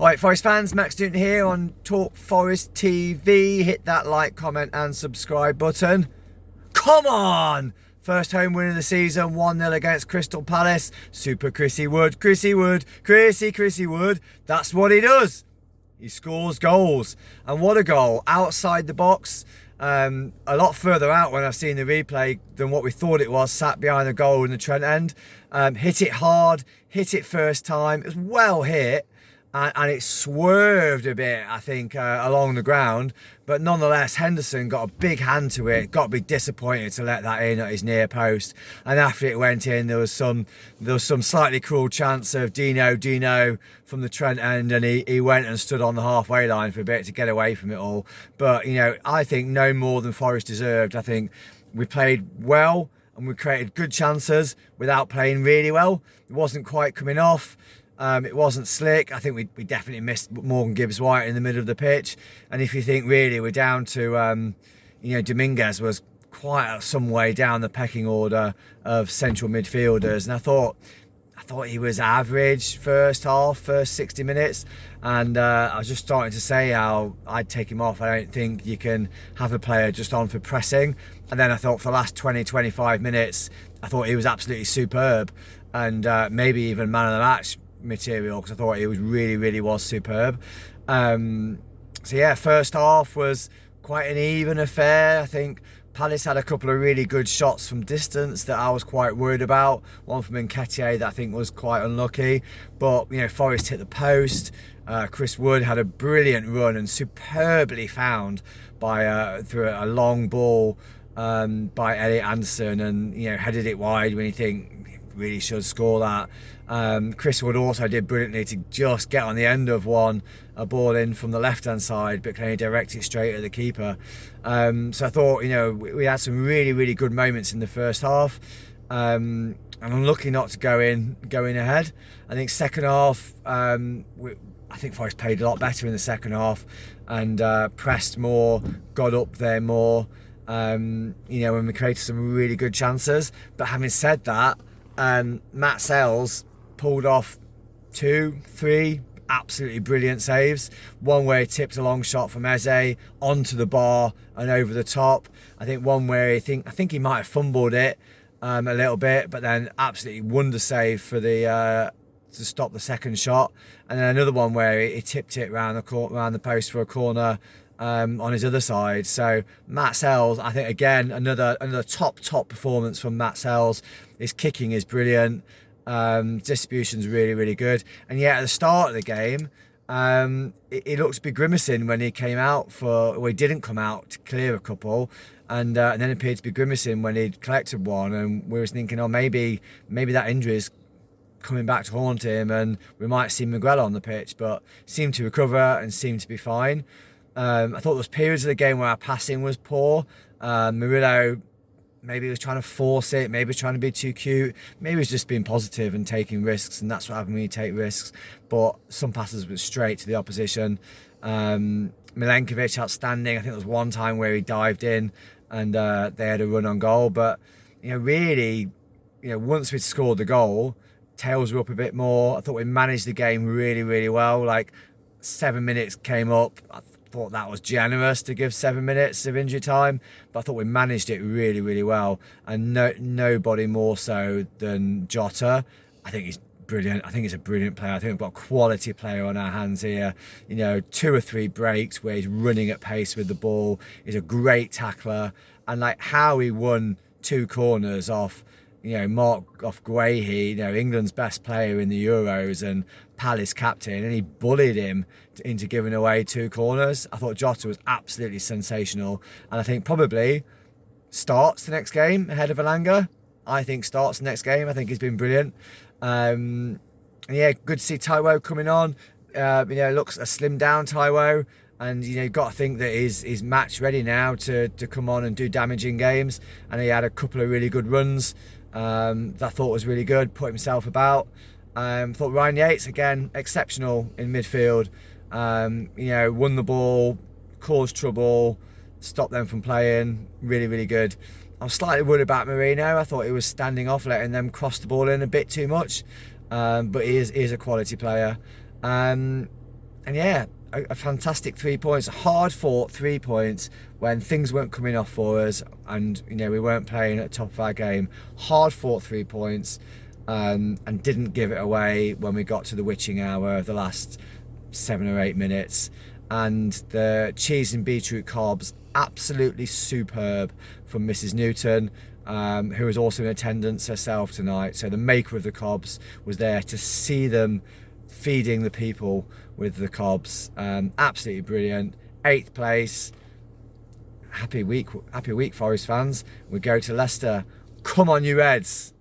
Alright, Forest fans, Max Newton here on Talk Forest TV. Hit that like, comment and subscribe button. Come on! First home win of the season, 1-0 against Crystal Palace. Super Chrissy Wood, Chrissy Wood. That's what he does. He scores goals. And what a goal. Outside the box. A lot further out when I've seen the replay than what we thought it was, sat behind the goal in the Trent end. Hit it hard, hit it first time. It was well hit. And it swerved a bit, I think, along the ground. But nonetheless, Henderson got a big hand to it. Got to be disappointed to let that in at his near post. And after it went in, there was some slightly cruel chance of Dino from the Trent end, and he went and stood on the halfway line for a bit to get away from it all. But I think no more than Forest deserved. I think we played well and we created good chances without playing really well. It wasn't quite coming off. It wasn't slick. I think we definitely missed Morgan Gibbs-White in the middle of the pitch. And if you think really we're down to, Dominguez was quite some way down the pecking order of central midfielders. And I thought he was average first 60 minutes. And I was just starting to say how I'd take him off. I don't think you can have a player just on for pressing. And then I thought for the last 20, 25 minutes, I thought he was absolutely superb. And maybe even man of the match material, because I thought he really was superb. So yeah, first half was quite an even affair. I think Palace had a couple of really good shots from distance that I was quite worried about. One from Nketiah that I think was quite unlucky, but Forest hit the post. Chris Wood had a brilliant run and superbly found by through a long ball by Elliot Anderson, and headed it wide when you think really should score that. Chris Wood also did brilliantly to just get on the end of a ball in from the left hand side, but can only direct it straight at the keeper. So I thought we had some really good moments in the first half, and I'm lucky not to go in ahead. I think second half, I think Forest played a lot better in the second half and pressed more, got up there more. When we created some really good chances. But having said that, Matt Selzs pulled off 2-3 absolutely brilliant saves. One where he tipped a long shot from Eze onto the bar and over the top. I think one where I think he might have fumbled it a little bit, but then absolutely wonder save for the to stop the second shot. And then another one where he tipped it round the post for a corner on his other side. So Matt Selzs, I think again another top performance from Matt Selzs. His kicking is brilliant. Distribution's really good. And yet at the start of the game, he looked to be grimacing when he came out he didn't come out to clear a couple, and then appeared to be grimacing when he'd collected one. And we were thinking, maybe that injury is coming back to haunt him, and we might see Miguel on the pitch. But seemed to recover and seemed to be fine. I thought there was periods of the game where our passing was poor. Murillo, maybe he was trying to force it, maybe he was trying to be too cute, maybe he was just being positive and taking risks, and that's what happens when you take risks. But some passes were straight to the opposition. Milenkovic, outstanding. I think there was one time where he dived in and they had a run on goal. But really, once we'd scored the goal, tails were up a bit more. I thought we managed the game really well. Like 7 minutes came up. I thought that was generous to give 7 minutes of injury time, but I thought we managed it really well, and nobody more so than Jota. I think he's brilliant. I think he's a brilliant player. I think we've got a quality player on our hands here. 2 or 3 breaks where he's running at pace with the ball. He's a great tackler, and like how he won 2 corners off Mark Guehi, England's best player in the Euros and Palace captain, and he bullied him into giving away 2 corners. I thought Jota was absolutely sensational, and I think probably starts the next game ahead of Elanga. I think starts the next game. I think he's been brilliant. And yeah, good to see Taiwo coming on. Looks a slimmed down Taiwo. And you've got to think that he's match ready now to come on and do damage in games. And he had a couple of really good runs that I thought was really good. Put himself about. Thought Ryan Yates again exceptional in midfield. Won the ball, caused trouble, stopped them from playing. Really good. I'm slightly worried about Marino. I thought he was standing off, letting them cross the ball in a bit too much. But he is a quality player. yeah, a fantastic 3 points, hard fought 3 points when things weren't coming off for us, and we weren't playing at the top of our game. Hard fought 3 points, and didn't give it away when we got to the witching hour of the last 7 or 8 minutes. And the cheese and beetroot cobs, absolutely superb from Mrs. Newton, who was also in attendance herself tonight. So the maker of the cobs was there to see them feeding the people with the cobs. Absolutely brilliant. 8th place. Happy week, Forest fans. We go to Leicester. Come on, you Reds.